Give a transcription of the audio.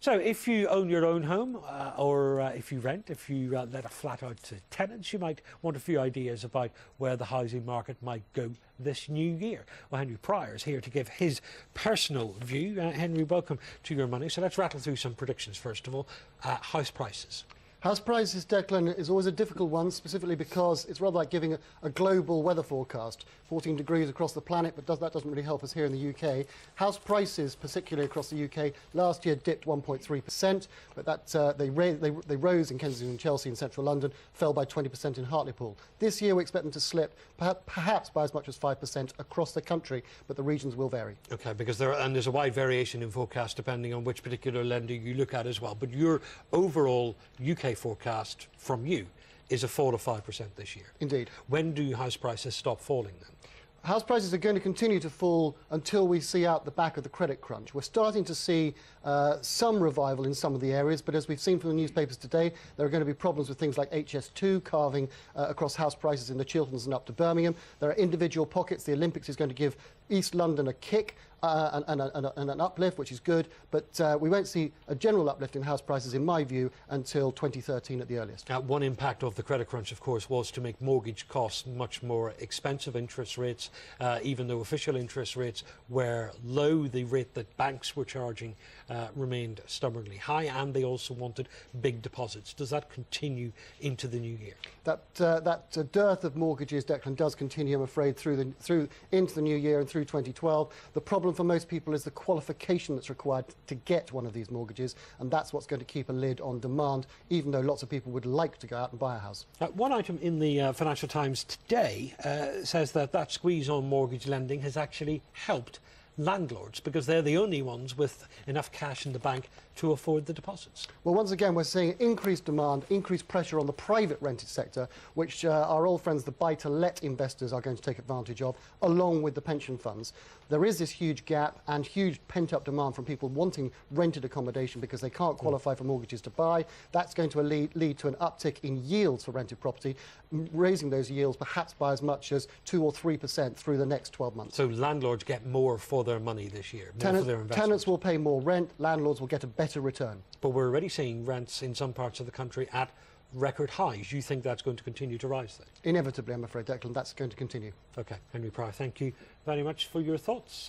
So if you own your own home or if you rent, if you let a flat out to tenants, you might want a few ideas about where the housing market might go this new year. Well, Henry Pryor is here to give his personal view. Henry, welcome to Your Money. So let's rattle through some predictions first of all. House prices. House prices, Declan, is always a difficult one, specifically because it's rather like giving a global weather forecast. 14 degrees across the planet, but that doesn't really help us here in the UK. House prices, particularly across the UK, last year dipped 1.3%, but they rose in Kensington and Chelsea in central London, fell by 20% in Hartlepool. This year we expect them to slip, perhaps by as much as 5% across the country, but the regions will vary. OK, because there's a wide variation in forecast depending on which particular lender you look at as well. But your overall UK forecast from you is a fall of 5% this year. Indeed. When do house prices stop falling then? House prices are going to continue to fall until we see out the back of the credit crunch. We're starting to see some revival in some of the areas, but as we've seen from the newspapers today, there are going to be problems with things like HS2 carving across house prices in the Chilterns and up to Birmingham. There are individual pockets. The Olympics is going to give East London a kick and an uplift, which is good, but we won't see a general uplift in house prices, in my view, until 2013 at the earliest. One impact of the credit crunch, of course, was to make mortgage costs much more expensive. Interest rates, even though official interest rates were low, the rate that banks were charging remained stubbornly high, and they also wanted big deposits. Does that continue into the new year? That dearth of mortgages, Declan, does continue, I'm afraid, into the new year and through 2012. The problem for most people is the qualification that's required to get one of these mortgages, and that's what's going to keep a lid on demand, even though lots of people would like to go out and buy a house. One item in the Financial Times today says that squeeze on mortgage lending has actually helped landlords because they're the only ones with enough cash in the bank to afford the deposits. Well, once again, we're seeing increased demand, increased pressure on the private rented sector, which our old friends, the buy-to-let investors, are going to take advantage of, along with the pension funds. There is this huge gap and huge pent-up demand from people wanting rented accommodation because they can't qualify for mortgages to buy. That's going to lead to an uptick in yields for rented property, raising those yields perhaps by as much as 2 or 3% through the next 12 months. So landlords get more for their money this year, more for their investment. Tenants will pay more rent, landlords will get a better return. But we're already seeing rents in some parts of the country at record highs. You think that's going to continue to rise then? Inevitably, I'm afraid, Declan, that's going to continue. OK, Henry Pryor, thank you very much for your thoughts.